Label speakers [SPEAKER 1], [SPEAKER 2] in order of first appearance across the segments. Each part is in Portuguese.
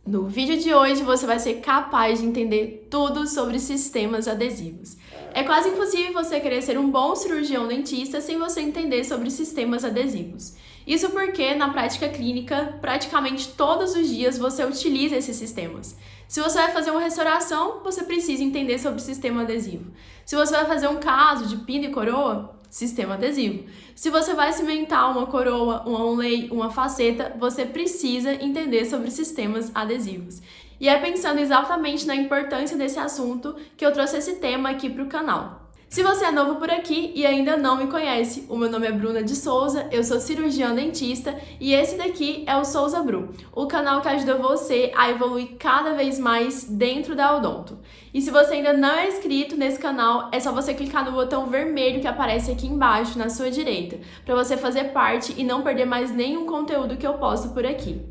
[SPEAKER 1] No vídeo de hoje você vai ser capaz de entender tudo sobre sistemas adesivos. É quase impossível você querer ser um bom cirurgião dentista sem você entender sobre sistemas adesivos. Isso porque, na prática clínica, praticamente todos os dias você utiliza esses sistemas. Se você vai fazer uma restauração, você precisa entender sobre o sistema adesivo. Se você vai fazer um caso de pino e coroa, sistema adesivo. Se você vai cimentar uma coroa, um onlay, uma faceta, você precisa entender sobre sistemas adesivos. E é pensando exatamente na importância desse assunto que eu trouxe esse tema aqui para o canal. Se você é novo por aqui e ainda não me conhece, o meu nome é Bruna de Souza, eu sou cirurgiã dentista e esse daqui é o Souza Bru, o canal que ajuda você a evoluir cada vez mais dentro da odonto. E se você ainda não é inscrito nesse canal, é só você clicar no botão vermelho que aparece aqui embaixo na sua direita, para você fazer parte e não perder mais nenhum conteúdo que eu posto por aqui.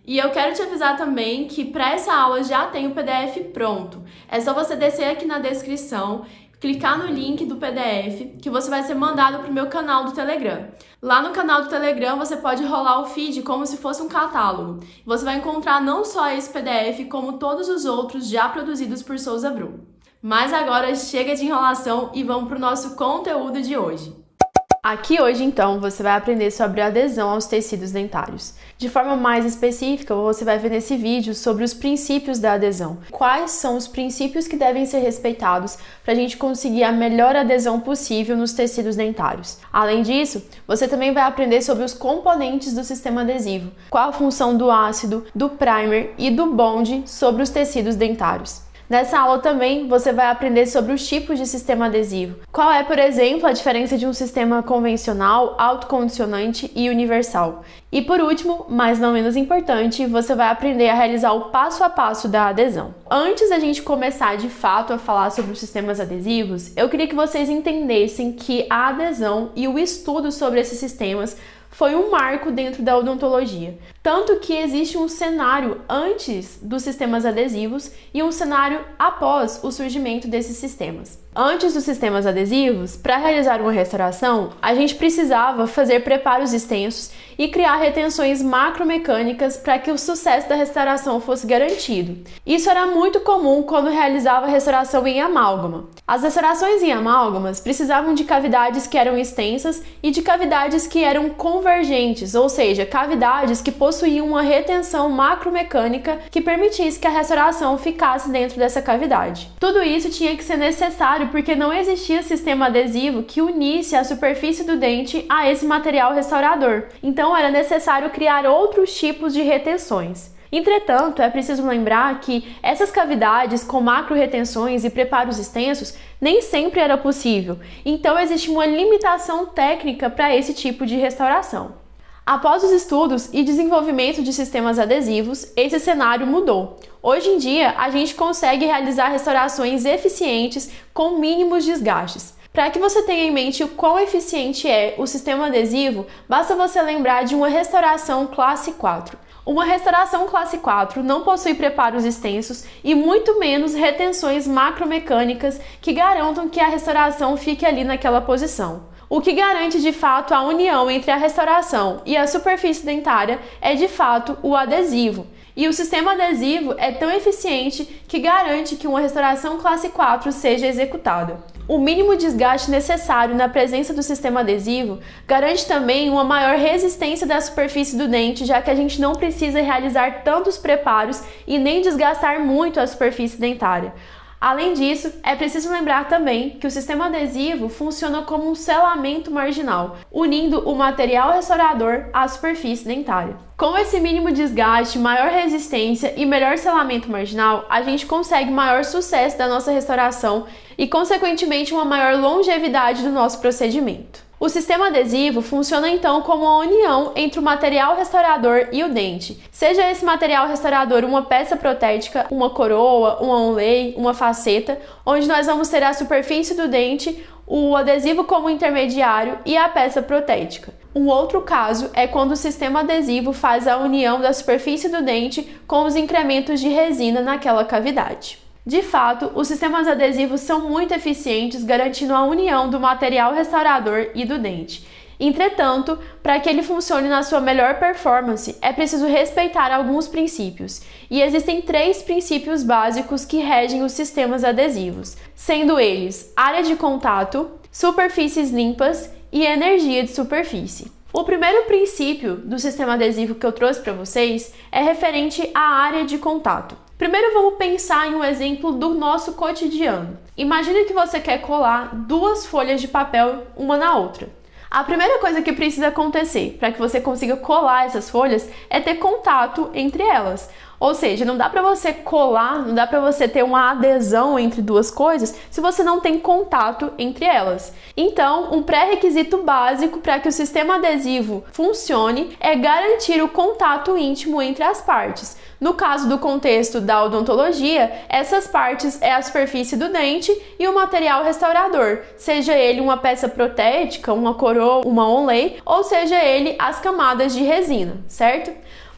[SPEAKER 1] E eu quero te avisar também que para essa aula já tem o PDF pronto. É só você descer aqui na descrição, clicar no link do PDF que você vai ser mandado para o meu canal do Telegram. Lá no canal do Telegram você pode rolar o feed como se fosse um catálogo. Você vai encontrar não só esse PDF, como todos os outros já produzidos por Souza Bru. Mas agora chega de enrolação e vamos para o nosso conteúdo de hoje. Aqui hoje, então, você vai aprender sobre a adesão aos tecidos dentários. De forma mais específica, você vai ver nesse vídeo sobre os princípios da adesão. Quais são os princípios que devem ser respeitados para a gente conseguir a melhor adesão possível nos tecidos dentários. Além disso, você também vai aprender sobre os componentes do sistema adesivo, qual a função do ácido, do primer e do bond sobre os tecidos dentários. Nessa aula também você vai aprender sobre os tipos de sistema adesivo. Qual é, por exemplo, a diferença de um sistema convencional, autocondicionante e universal. E por último, mas não menos importante, você vai aprender a realizar o passo a passo da adesão. Antes da gente começar de fato a falar sobre os sistemas adesivos, eu queria que vocês entendessem que a adesão e o estudo sobre esses sistemas foi um marco dentro da odontologia. Tanto que existe um cenário antes dos sistemas adesivos e um cenário após o surgimento desses sistemas. Antes dos sistemas adesivos, para realizar uma restauração, a gente precisava fazer preparos extensos e criar retenções macromecânicas para que o sucesso da restauração fosse garantido. Isso era muito comum quando realizava a restauração em amálgama. As restaurações em amálgamas precisavam de cavidades que eram extensas e de cavidades que eram convergentes, ou seja, cavidades que possuíam uma retenção macromecânica que permitisse que a restauração ficasse dentro dessa cavidade. Tudo isso tinha que ser necessário porque não existia sistema adesivo que unisse a superfície do dente a esse material restaurador. Então era necessário criar outros tipos de retenções. Entretanto, é preciso lembrar que essas cavidades com macro-retenções e preparos extensos nem sempre era possível, então existe uma limitação técnica para esse tipo de restauração. Após os estudos e desenvolvimento de sistemas adesivos, esse cenário mudou. Hoje em dia, a gente consegue realizar restaurações eficientes com mínimos desgastes. Para que você tenha em mente o quão eficiente é o sistema adesivo, basta você lembrar de uma restauração classe 4. Uma restauração classe 4 não possui preparos extensos e muito menos retenções macromecânicas que garantam que a restauração fique ali naquela posição. O que garante de fato a união entre a restauração e a superfície dentária é de fato o adesivo. E o sistema adesivo é tão eficiente que garante que uma restauração classe 4 seja executada. O mínimo desgaste necessário na presença do sistema adesivo garante também uma maior resistência da superfície do dente, já que a gente não precisa realizar tantos preparos e nem desgastar muito a superfície dentária. Além disso, é preciso lembrar também que o sistema adesivo funciona como um selamento marginal, unindo o material restaurador à superfície dentária. Com esse mínimo desgaste, maior resistência e melhor selamento marginal, a gente consegue maior sucesso da nossa restauração e, consequentemente, uma maior longevidade do nosso procedimento. O sistema adesivo funciona então como uma união entre o material restaurador e o dente. Seja esse material restaurador uma peça protética, uma coroa, um onlay, uma faceta, onde nós vamos ter a superfície do dente, o adesivo como intermediário e a peça protética. Um outro caso é quando o sistema adesivo faz a união da superfície do dente com os incrementos de resina naquela cavidade. De fato, os sistemas adesivos são muito eficientes, garantindo a união do material restaurador e do dente. Entretanto, para que ele funcione na sua melhor performance, é preciso respeitar alguns princípios, e existem 3 princípios básicos que regem os sistemas adesivos, sendo eles área de contato, superfícies limpas e energia de superfície. O primeiro princípio do sistema adesivo que eu trouxe para vocês é referente à área de contato. Primeiro vamos pensar em um exemplo do nosso cotidiano. Imagine que você quer colar 2 folhas de papel uma na outra. A primeira coisa que precisa acontecer para que você consiga colar essas folhas é ter contato entre elas. Ou seja, não dá para você colar, não dá para você ter uma adesão entre 2 coisas se você não tem contato entre elas. Então, um pré-requisito básico para que o sistema adesivo funcione é garantir o contato íntimo entre as partes. No caso do contexto da odontologia, essas partes é a superfície do dente e o material restaurador, seja ele uma peça protética, uma coroa, uma onlay, ou seja ele as camadas de resina, certo?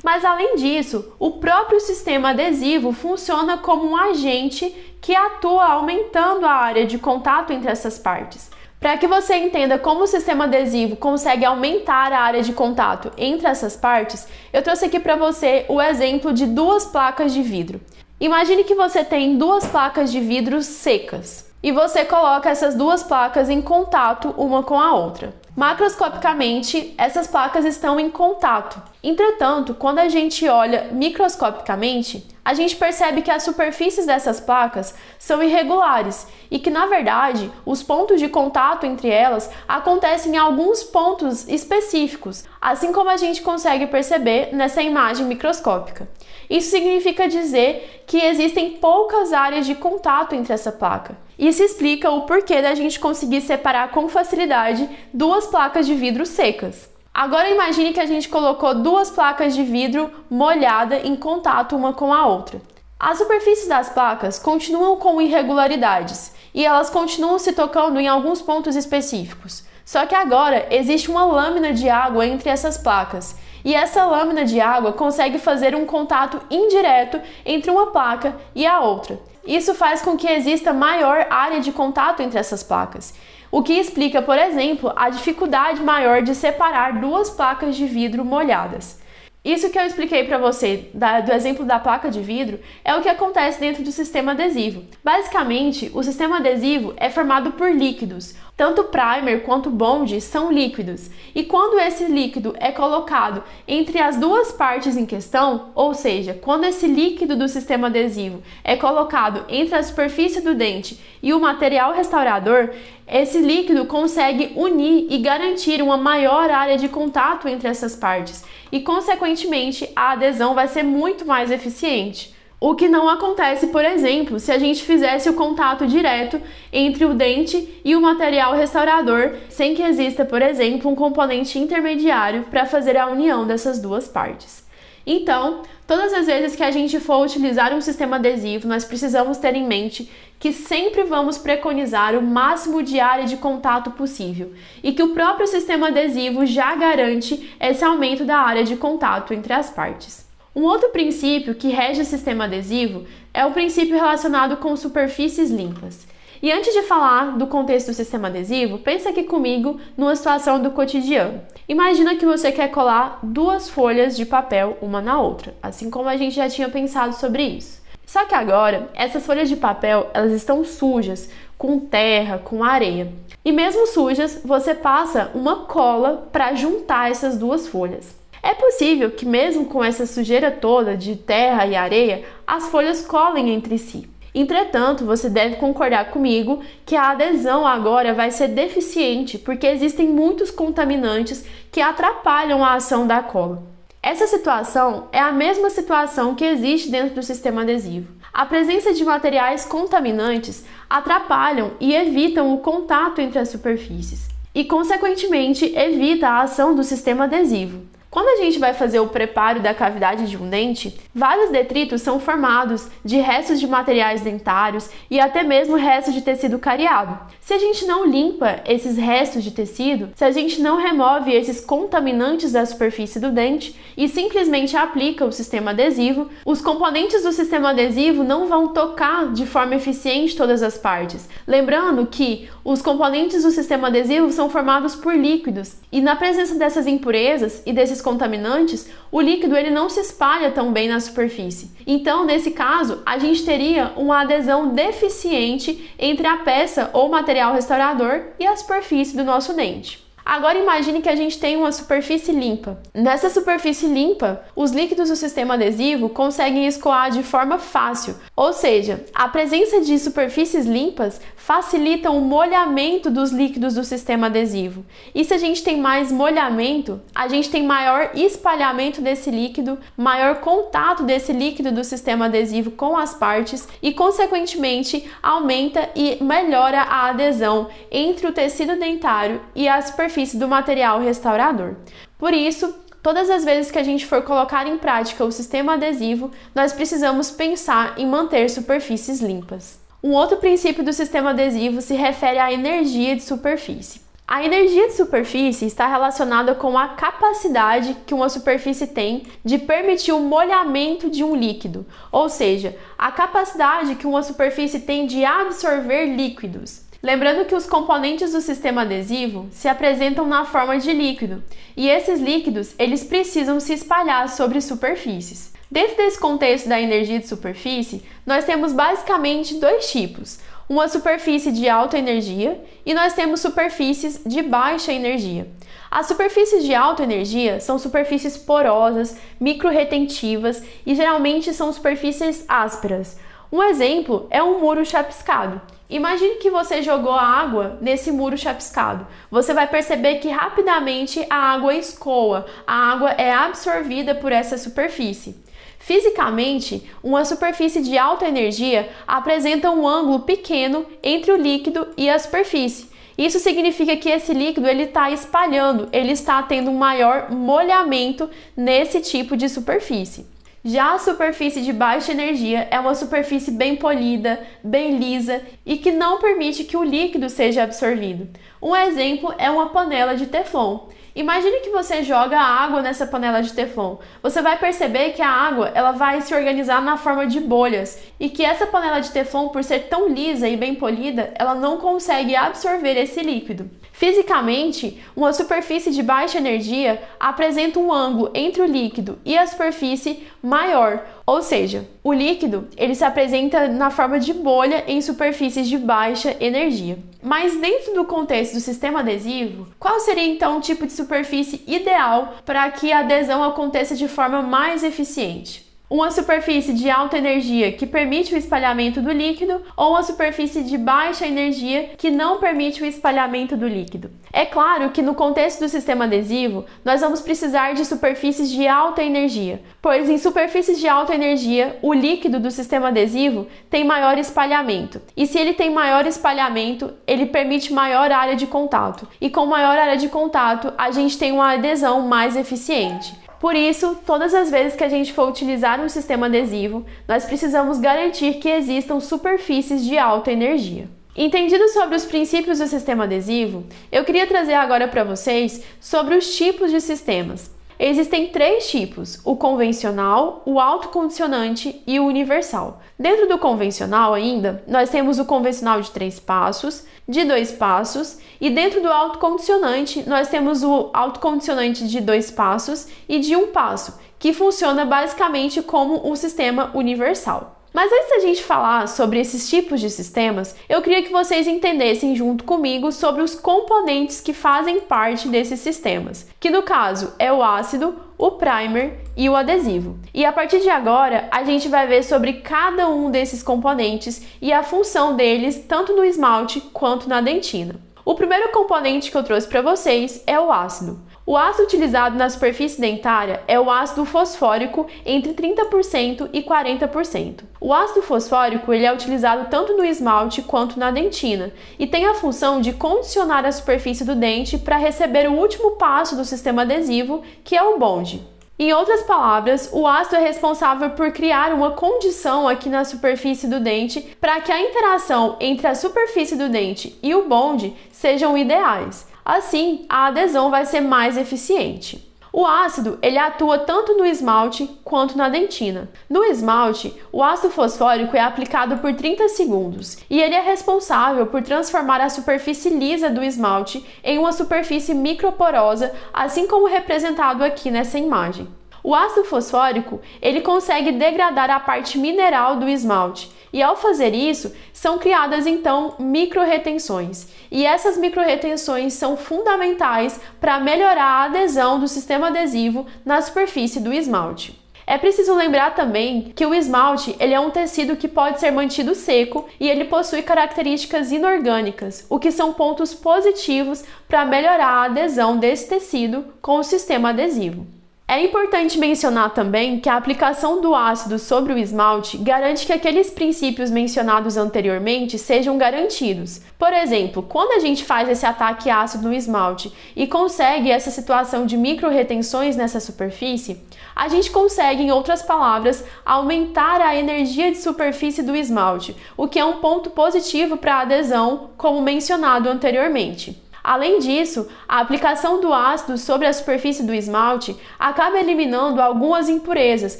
[SPEAKER 1] Mas além disso, o próprio sistema adesivo funciona como um agente que atua aumentando a área de contato entre essas partes. Para que você entenda como o sistema adesivo consegue aumentar a área de contato entre essas partes, eu trouxe aqui para você o exemplo de 2 placas de vidro. Imagine que você tem 2 placas de vidro secas e você coloca essas 2 placas em contato uma com a outra. Macroscopicamente, essas placas estão em contato. Entretanto, quando a gente olha microscopicamente, a gente percebe que as superfícies dessas placas são irregulares e que, na verdade, os pontos de contato entre elas acontecem em alguns pontos específicos, assim como a gente consegue perceber nessa imagem microscópica. Isso significa dizer que existem poucas áreas de contato entre essa placa. Isso explica o porquê da gente conseguir separar com facilidade 2 placas de vidro secas. Agora imagine que a gente colocou 2 placas de vidro molhada em contato uma com a outra. As superfícies das placas continuam com irregularidades e elas continuam se tocando em alguns pontos específicos. Só que agora existe uma lâmina de água entre essas placas e essa lâmina de água consegue fazer um contato indireto entre uma placa e a outra. Isso faz com que exista maior área de contato entre essas placas, o que explica, por exemplo, a dificuldade maior de separar 2 placas de vidro molhadas. Isso que eu expliquei para você do exemplo da placa de vidro é o que acontece dentro do sistema adesivo. Basicamente, o sistema adesivo é formado por líquidos. Tanto o primer quanto o bond são líquidos. E quando esse líquido é colocado entre as 2 partes em questão, ou seja, quando esse líquido do sistema adesivo é colocado entre a superfície do dente e o material restaurador, esse líquido consegue unir e garantir uma maior área de contato entre essas partes e, consequentemente, a adesão vai ser muito mais eficiente. O que não acontece, por exemplo, se a gente fizesse o contato direto entre o dente e o material restaurador, sem que exista, por exemplo, um componente intermediário para fazer a união dessas 2 partes. Então, todas as vezes que a gente for utilizar um sistema adesivo, nós precisamos ter em mente que sempre vamos preconizar o máximo de área de contato possível e que o próprio sistema adesivo já garante esse aumento da área de contato entre as partes. Um outro princípio que rege o sistema adesivo é o princípio relacionado com superfícies limpas. E antes de falar do contexto do sistema adesivo, pensa aqui comigo numa situação do cotidiano. Imagina que você quer colar 2 folhas de papel uma na outra, assim como a gente já tinha pensado sobre isso. Só que agora, essas folhas de papel, elas estão sujas, com terra, com areia. E mesmo sujas, você passa uma cola para juntar essas 2 folhas. É possível que mesmo com essa sujeira toda de terra e areia, as folhas colem entre si. Entretanto, você deve concordar comigo que a adesão agora vai ser deficiente porque existem muitos contaminantes que atrapalham a ação da cola. Essa situação é a mesma situação que existe dentro do sistema adesivo. A presença de materiais contaminantes atrapalham e evitam o contato entre as superfícies e, consequentemente, evita a ação do sistema adesivo. Quando a gente vai fazer o preparo da cavidade de um dente, vários detritos são formados de restos de materiais dentários e até mesmo restos de tecido cariado. Se a gente não limpa esses restos de tecido, se a gente não remove esses contaminantes da superfície do dente e simplesmente aplica o sistema adesivo, os componentes do sistema adesivo não vão tocar de forma eficiente todas as partes. Lembrando que os componentes do sistema adesivo são formados por líquidos e na presença dessas impurezas e desses contaminantes, o líquido ele não se espalha tão bem na superfície. Então, nesse caso, a gente teria uma adesão deficiente entre a peça ou material restaurador e a superfície do nosso dente. Agora imagine que a gente tem uma superfície limpa. Nessa superfície limpa, os líquidos do sistema adesivo conseguem escoar de forma fácil, ou seja, a presença de superfícies limpas facilita o molhamento dos líquidos do sistema adesivo. E se a gente tem mais molhamento, a gente tem maior espalhamento desse líquido, maior contato desse líquido do sistema adesivo com as partes e, consequentemente, aumenta e melhora a adesão entre o tecido dentário e a superfície do material restaurador. Por isso, todas as vezes que a gente for colocar em prática o sistema adesivo, nós precisamos pensar em manter superfícies limpas. Um outro princípio do sistema adesivo se refere à energia de superfície. A energia de superfície está relacionada com a capacidade que uma superfície tem de permitir o molhamento de um líquido, ou seja, a capacidade que uma superfície tem de absorver líquidos. Lembrando que os componentes do sistema adesivo se apresentam na forma de líquido, e esses líquidos eles precisam se espalhar sobre superfícies. Dentro desse contexto da energia de superfície, nós temos basicamente dois tipos: uma superfície de alta energia e nós temos superfícies de baixa energia. As superfícies de alta energia são superfícies porosas, microrretentivas e geralmente são superfícies ásperas. Um exemplo é um muro chapiscado. Imagine que você jogou a água nesse muro chapiscado. Você vai perceber que rapidamente a água escoa, a água é absorvida por essa superfície. Fisicamente, uma superfície de alta energia apresenta um ângulo pequeno entre o líquido e a superfície. Isso significa que esse líquido está espalhando, ele está tendo um maior molhamento nesse tipo de superfície. Já a superfície de baixa energia é uma superfície bem polida, bem lisa e que não permite que o líquido seja absorvido. Um exemplo é uma panela de teflon. Imagine que você joga água nessa panela de teflon. Você vai perceber que a água ela vai se organizar na forma de bolhas e que essa panela de teflon, por ser tão lisa e bem polida, ela não consegue absorver esse líquido. Fisicamente, uma superfície de baixa energia apresenta um ângulo entre o líquido e a superfície maior, ou seja, o líquido ele se apresenta na forma de bolha em superfícies de baixa energia. Mas dentro do contexto do sistema adesivo, qual seria então o tipo de superfície ideal para que a adesão aconteça de forma mais eficiente? Uma superfície de alta energia que permite o espalhamento do líquido ou uma superfície de baixa energia que não permite o espalhamento do líquido. É claro que no contexto do sistema adesivo, nós vamos precisar de superfícies de alta energia, pois em superfícies de alta energia, o líquido do sistema adesivo tem maior espalhamento. E se ele tem maior espalhamento, ele permite maior área de contato. E com maior área de contato, a gente tem uma adesão mais eficiente. Por isso, todas as vezes que a gente for utilizar um sistema adesivo, nós precisamos garantir que existam superfícies de alta energia. Entendido sobre os princípios do sistema adesivo, eu queria trazer agora para vocês sobre os tipos de sistemas. Existem 3 tipos: o convencional, o autocondicionante e o universal. Dentro do convencional ainda, nós temos o convencional de 3 passos, de 2 passos, e dentro do autocondicionante, nós temos o autocondicionante de 2 passos e de 1 passo, que funciona basicamente como um sistema universal. Mas antes da gente falar sobre esses tipos de sistemas, eu queria que vocês entendessem junto comigo sobre os componentes que fazem parte desses sistemas, que no caso é o ácido, o primer e o adesivo. E a partir de agora, a gente vai ver sobre cada um desses componentes e a função deles tanto no esmalte quanto na dentina. O primeiro componente que eu trouxe para vocês é o ácido. O ácido utilizado na superfície dentária é o ácido fosfórico entre 30% e 40%. O ácido fosfórico ele é utilizado tanto no esmalte quanto na dentina e tem a função de condicionar a superfície do dente para receber o último passo do sistema adesivo, que é o bonde. Em outras palavras, o ácido é responsável por criar uma condição aqui na superfície do dente para que a interação entre a superfície do dente e o bonde sejam ideais. Assim, a adesão vai ser mais eficiente. O ácido ele atua tanto no esmalte quanto na dentina. No esmalte, o ácido fosfórico é aplicado por 30 segundos e ele é responsável por transformar a superfície lisa do esmalte em uma superfície microporosa, assim como representado aqui nessa imagem. O ácido fosfórico ele consegue degradar a parte mineral do esmalte e, ao fazer isso, são criadas então microrretenções. E essas microrretenções são fundamentais para melhorar a adesão do sistema adesivo na superfície do esmalte. É preciso lembrar também que o esmalte ele é um tecido que pode ser mantido seco e ele possui características inorgânicas, o que são pontos positivos para melhorar a adesão desse tecido com o sistema adesivo. É importante mencionar também que a aplicação do ácido sobre o esmalte garante que aqueles princípios mencionados anteriormente sejam garantidos. Por exemplo, quando a gente faz esse ataque ácido no esmalte e consegue essa situação de microrretenções nessa superfície, a gente consegue, em outras palavras, aumentar a energia de superfície do esmalte, o que é um ponto positivo para a adesão, como mencionado anteriormente. Além disso, a aplicação do ácido sobre a superfície do esmalte acaba eliminando algumas impurezas,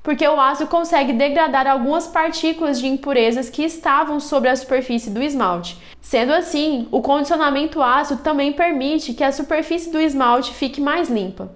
[SPEAKER 1] porque o ácido consegue degradar algumas partículas de impurezas que estavam sobre a superfície do esmalte. Sendo assim, o condicionamento ácido também permite que a superfície do esmalte fique mais limpa.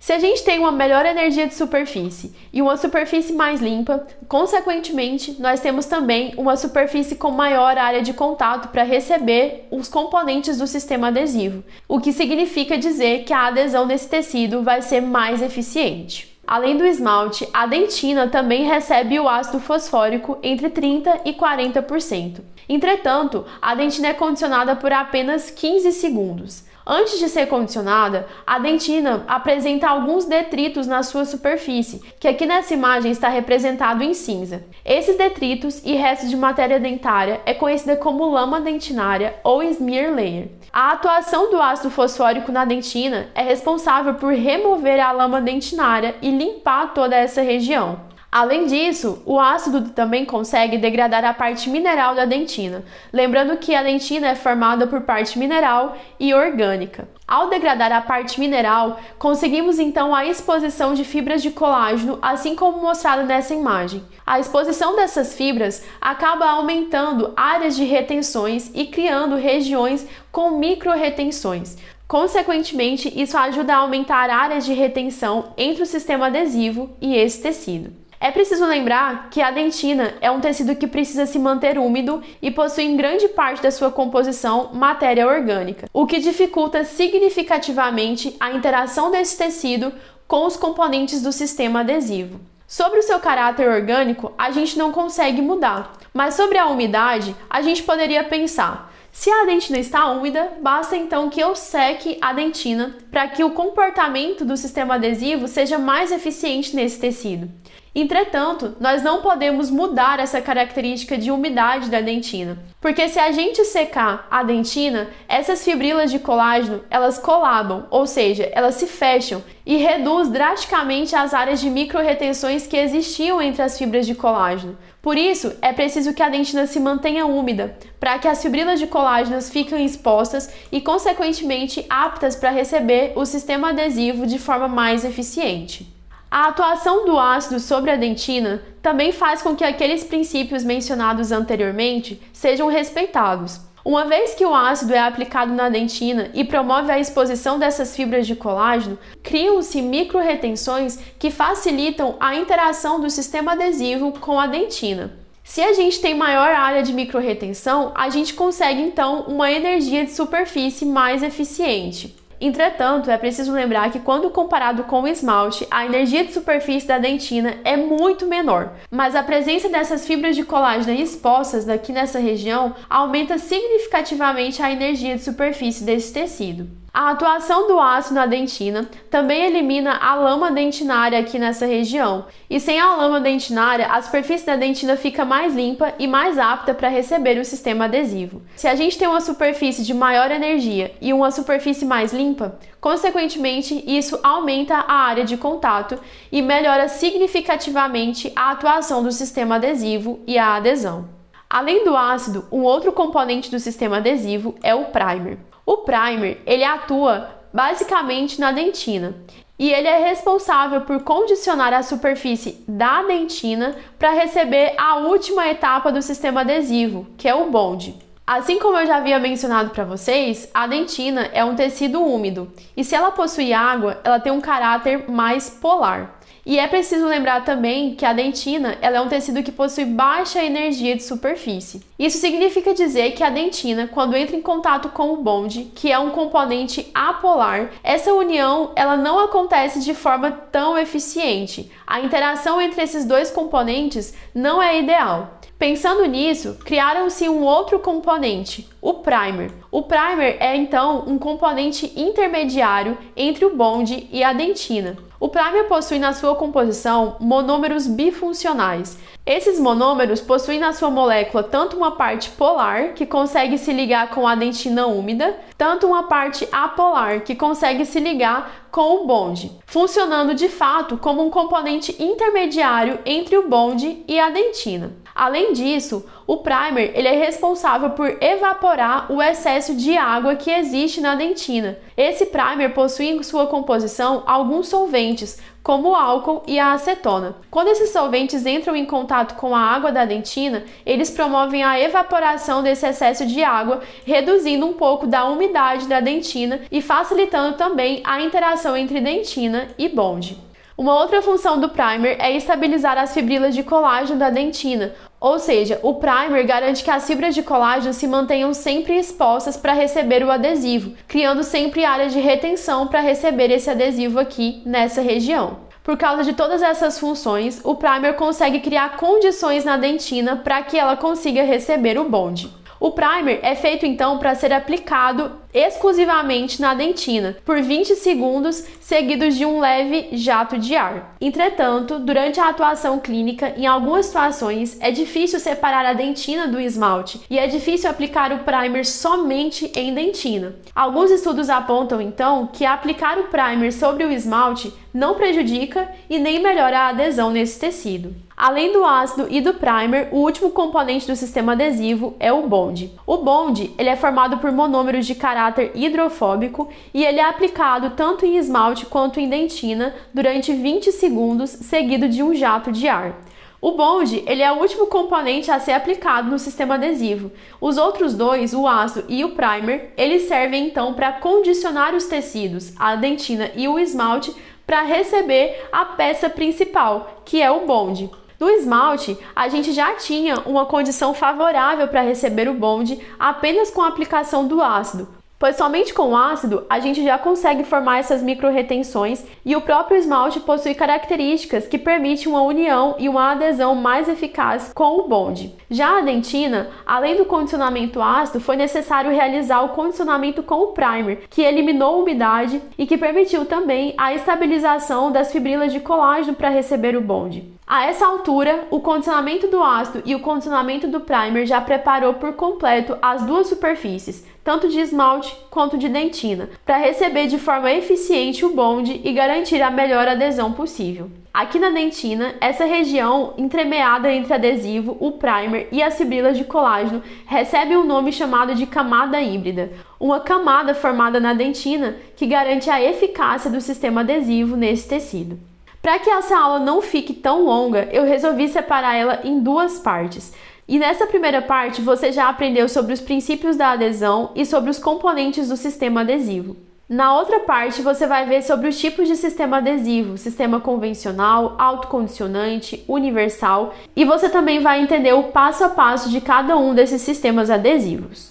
[SPEAKER 1] Se a gente tem uma melhor energia de superfície e uma superfície mais limpa, consequentemente, nós temos também uma superfície com maior área de contato para receber os componentes do sistema adesivo, o que significa dizer que a adesão desse tecido vai ser mais eficiente. Além do esmalte, a dentina também recebe o ácido fosfórico entre 30% e 40%. Entretanto, a dentina é condicionada por apenas 15 segundos. Antes de ser condicionada, a dentina apresenta alguns detritos na sua superfície, que aqui nessa imagem está representado em cinza. Esses detritos e restos de matéria dentária é conhecida como lama dentinária ou smear layer. A atuação do ácido fosfórico na dentina é responsável por remover a lama dentinária e limpar toda essa região. Além disso, o ácido também consegue degradar a parte mineral da dentina, lembrando que a dentina é formada por parte mineral e orgânica. Ao degradar a parte mineral, conseguimos então a exposição de fibras de colágeno, assim como mostrado nessa imagem. A exposição dessas fibras acaba aumentando áreas de retenções e criando regiões com micro-retenções. Consequentemente, isso ajuda a aumentar áreas de retenção entre o sistema adesivo e esse tecido. É preciso lembrar que a dentina é um tecido que precisa se manter úmido e possui em grande parte da sua composição matéria orgânica, o que dificulta significativamente a interação desse tecido com os componentes do sistema adesivo. Sobre o seu caráter orgânico, a gente não consegue mudar, mas sobre a umidade, a gente poderia pensar: se a dentina está úmida, basta então que eu seque a dentina para que o comportamento do sistema adesivo seja mais eficiente nesse tecido. Entretanto, nós não podemos mudar essa característica de umidade da dentina, porque se a gente secar a dentina, essas fibrilas de colágeno, elas colabam, ou seja, elas se fecham e reduz drasticamente as áreas de micro-retenções que existiam entre as fibras de colágeno. Por isso, é preciso que a dentina se mantenha úmida, para que as fibrilas de colágeno fiquem expostas e, consequentemente, aptas para receber o sistema adesivo de forma mais eficiente. A atuação do ácido sobre a dentina também faz com que aqueles princípios mencionados anteriormente sejam respeitados. Uma vez que o ácido é aplicado na dentina e promove a exposição dessas fibras de colágeno, criam-se micro-retenções que facilitam a interação do sistema adesivo com a dentina. Se a gente tem maior área de micro-retenção, a gente consegue então uma energia de superfície mais eficiente. Entretanto, é preciso lembrar que quando comparado com o esmalte, a energia de superfície da dentina é muito menor, mas a presença dessas fibras de colágeno expostas aqui nessa região aumenta significativamente a energia de superfície desse tecido. A atuação do ácido na dentina também elimina a lama dentinária aqui nessa região. E sem a lama dentinária, a superfície da dentina fica mais limpa e mais apta para receber o sistema adesivo. Se a gente tem uma superfície de maior energia e uma superfície mais limpa, consequentemente, isso aumenta a área de contato e melhora significativamente a atuação do sistema adesivo e a adesão. Além do ácido, um outro componente do sistema adesivo é o primer. O primer, ele atua basicamente na dentina e ele é responsável por condicionar a superfície da dentina para receber a última etapa do sistema adesivo, que é o bond. Assim como eu já havia mencionado para vocês, a dentina é um tecido úmido e se ela possui água, ela tem um caráter mais polar. E é preciso lembrar também que a dentina ela é um tecido que possui baixa energia de superfície. Isso significa dizer que a dentina, quando entra em contato com o bond, que é um componente apolar, essa união ela não acontece de forma tão eficiente. A interação entre esses dois componentes não é ideal. Pensando nisso, criaram-se um outro componente, o primer. O primer é então um componente intermediário entre o bond e a dentina. O primer possui na sua composição monômeros bifuncionais. Esses monômeros possuem na sua molécula tanto uma parte polar, que consegue se ligar com a dentina úmida, tanto uma parte apolar, que consegue se ligar com o bond, funcionando de fato como um componente intermediário entre o bond e a dentina. Além disso, o primer ele é responsável por evaporar o excesso de água que existe na dentina. Esse primer possui em sua composição alguns solventes, como o álcool e a acetona. Quando esses solventes entram em contato com a água da dentina, eles promovem a evaporação desse excesso de água, reduzindo um pouco da umidade da dentina e facilitando também a interação entre dentina e bond. Uma outra função do primer é estabilizar as fibrilas de colágeno da dentina, ou seja, o primer garante que as fibras de colágeno se mantenham sempre expostas para receber o adesivo, criando sempre áreas de retenção para receber esse adesivo aqui nessa região. Por causa de todas essas funções, o primer consegue criar condições na dentina para que ela consiga receber o bond. O primer é feito então para ser aplicado exclusivamente na dentina, por 20 segundos, seguidos de um leve jato de ar. Entretanto, durante a atuação clínica, em algumas situações, é difícil separar a dentina do esmalte e é difícil aplicar o primer somente em dentina. Alguns estudos apontam então que aplicar o primer sobre o esmalte não prejudica e nem melhora a adesão nesse tecido. Além do ácido e do primer, o último componente do sistema adesivo é o bond. O bond ele é formado por monômeros de caráter hidrofóbico e ele é aplicado tanto em esmalte quanto em dentina durante 20 segundos, seguido de um jato de ar. O bond ele é o último componente a ser aplicado no sistema adesivo. Os outros dois, o ácido e o primer, eles servem então para condicionar os tecidos, a dentina e o esmalte, para receber a peça principal, que é o bond. No esmalte, a gente já tinha uma condição favorável para receber o bond apenas com a aplicação do ácido, pois somente com o ácido a gente já consegue formar essas micro-retenções e o próprio esmalte possui características que permitem uma união e uma adesão mais eficaz com o bond. Já a dentina, além do condicionamento ácido, foi necessário realizar o condicionamento com o primer, que eliminou a umidade e que permitiu também a estabilização das fibrilas de colágeno para receber o bond. A essa altura, o condicionamento do ácido e o condicionamento do primer já preparou por completo as duas superfícies, tanto de esmalte quanto de dentina, para receber de forma eficiente o bond e garantir a melhor adesão possível. Aqui na dentina, essa região entremeada entre adesivo, o primer e as fibrilas de colágeno recebe um nome chamado de camada híbrida, uma camada formada na dentina que garante a eficácia do sistema adesivo nesse tecido. Para que essa aula não fique tão longa, eu resolvi separar ela em duas partes. E nessa primeira parte, você já aprendeu sobre os princípios da adesão e sobre os componentes do sistema adesivo. Na outra parte, você vai ver sobre os tipos de sistema adesivo, sistema convencional, autocondicionante, universal, e você também vai entender o passo a passo de cada um desses sistemas adesivos.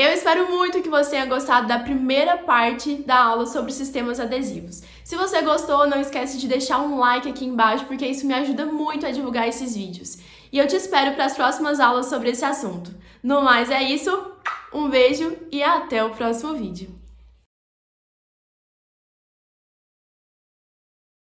[SPEAKER 1] Eu espero muito que você tenha gostado da primeira parte da aula sobre sistemas adesivos. Se você gostou, não esquece de deixar um like aqui embaixo, porque isso me ajuda muito a divulgar esses vídeos. E eu te espero para as próximas aulas sobre esse assunto. No mais é isso, um beijo e até o próximo vídeo.